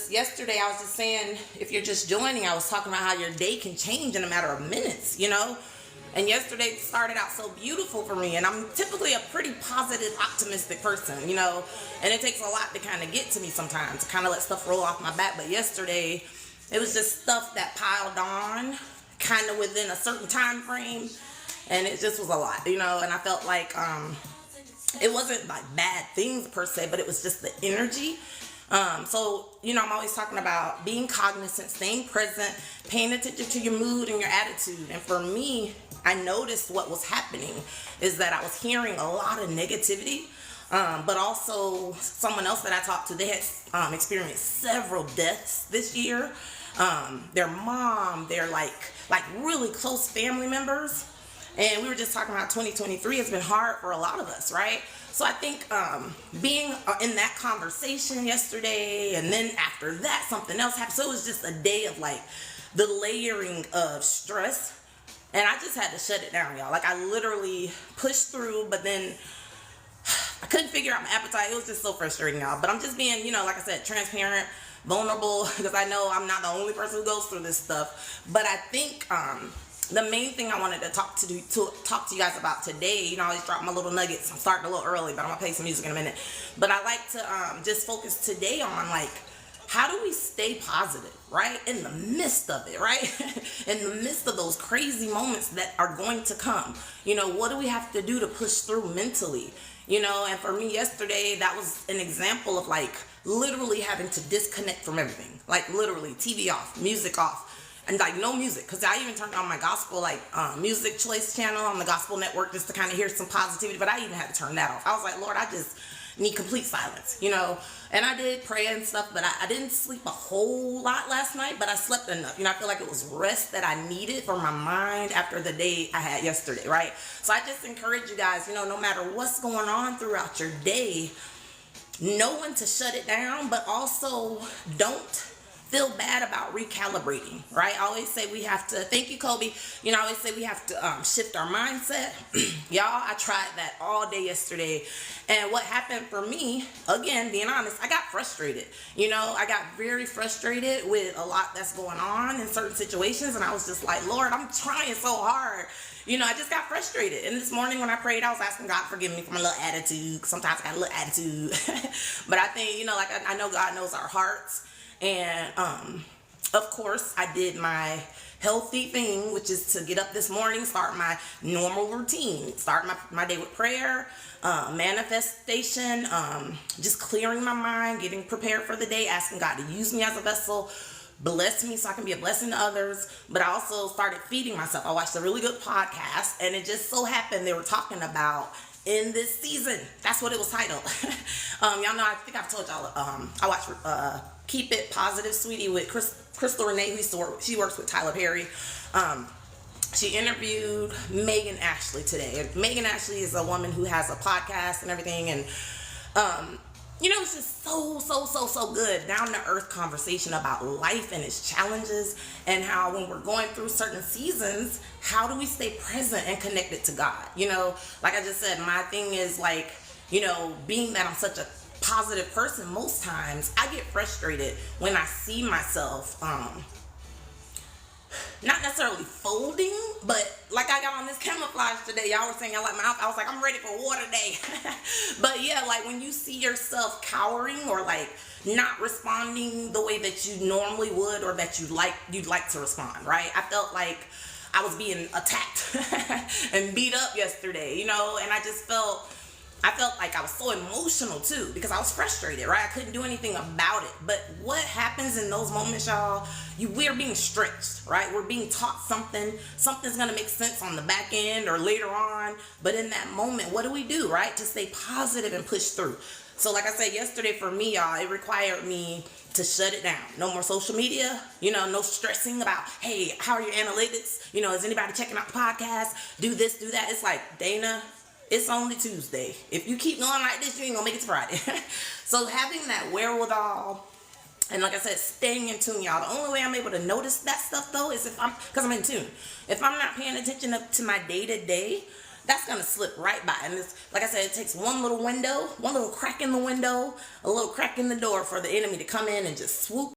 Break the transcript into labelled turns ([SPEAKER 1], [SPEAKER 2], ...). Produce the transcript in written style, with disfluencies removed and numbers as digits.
[SPEAKER 1] yesterday, I was just saying, if you're just joining, I was talking about how your day can change in a matter of minutes, you know? And yesterday started out so beautiful for me. And I'm typically a pretty positive, optimistic person, you know? And it takes a lot to kind of get to me sometimes, to kind of let stuff roll off my back. But yesterday, it was just stuff that piled on kind of within a certain time frame. And it just was a lot, you know? And I felt like it wasn't like bad things per se, but it was just the energy. So, you know, I'm always talking about being cognizant, staying present, paying attention to your mood and your attitude. And for me, I noticed what was happening is that I was hearing a lot of negativity, but also someone else that I talked to, they had experienced several deaths this year. Their mom, they're like really close family members. And we were just talking about 2023 has been hard for a lot of us, right? So I think being in that conversation yesterday, and then after that, something else happened. So it was just a day of like the layering of stress. And I just had to shut it down, y'all. Like I literally pushed through, but then I couldn't figure out my appetite. It was just so frustrating, y'all. But I'm just being, you know, like I said, transparent, vulnerable, because I know I'm not the only person who goes through this stuff. But I think the main thing I wanted to talk to you guys about today, you know, I always drop my little nuggets. I'm starting a little early, but I'm gonna play some music in a minute. But I like to just focus today on like, how do we stay positive, right? In the midst of it, right? In the midst of those crazy moments that are going to come. You know, what do we have to do to push through mentally? You know, and for me yesterday, that was an example of like literally having to disconnect from everything. Like literally TV off, music off. And like no music, because I even turned on my gospel like music choice channel on the gospel network just to kind of hear some positivity, but I even had to turn that off. I was like, Lord, I just need complete silence, you know. And I did pray and stuff, but I didn't sleep a whole lot last night, but I slept enough. You know, I feel like it was rest that I needed for my mind after the day I had yesterday, right? So I just encourage you guys, you know, no matter what's going on throughout your day, know when to shut it down, but also don't feel bad about recalibrating, right? I always say we have to, thank you, Kobe. You know, I always say we have to shift our mindset. Y'all, I tried that all day yesterday. And what happened for me, again, being honest, I got frustrated. You know, I got very frustrated with a lot that's going on in certain situations. And I was just like, Lord, I'm trying so hard. You know, I just got frustrated. And this morning when I prayed, I was asking God to forgive me for my little attitude. Sometimes I got a little attitude. But I think, you know, like I know God knows our hearts. And of course, I did my healthy thing, which is to get up this morning, start my normal routine, start my day with prayer, manifestation, just clearing my mind, getting prepared for the day, asking God to use me as a vessel, bless me so I can be a blessing to others. But I also started feeding myself. I watched a really good podcast, and it just so happened they were talking about in this season. That's what it was titled. Y'all know, I think I've told y'all, I watched Keep It Positive, Sweetie, with Crystal Renee, she works with Tyler Perry. She interviewed Megan Ashley today. And Megan Ashley is a woman who has a podcast and everything. And, you know, it's just so good, down to earth conversation about life and its challenges, and how when we're going through certain seasons, how do we stay present and connected to God? You know, like I just said, my thing is like, you know, being that I'm such a positive person, most times I get frustrated when I see myself not necessarily folding, but like I got on this camouflage today. Y'all were saying I like my outfit. I was like, I'm ready for water day. But yeah, like when you see yourself cowering or like not responding the way that you normally would, or that you'd like to respond, right? I felt like I was being attacked and beat up yesterday, you know, and I felt like I was so emotional too, because I was frustrated, right? I couldn't do anything about it. But what happens in those moments, y'all, we're being stretched, right? We're being taught something's gonna make sense on the back end or later on. But in that moment, what do we do, right? To stay positive and push through. So like I said, yesterday for me, y'all, it required me to shut it down. No more social media, you know, no stressing about, hey, how are your analytics? You know, is anybody checking out the podcast? Do this, do that. It's like, Dana, it's only Tuesday. If you keep going like this, you ain't gonna make it to Friday. So having that wherewithal, and like I said, staying in tune, y'all. The only way I'm able to notice that stuff though is because I'm in tune. If I'm not paying attention to my day to day, that's gonna slip right by. And it's, like I said, it takes one little window, one little crack in the window, a little crack in the door for the enemy to come in and just swoop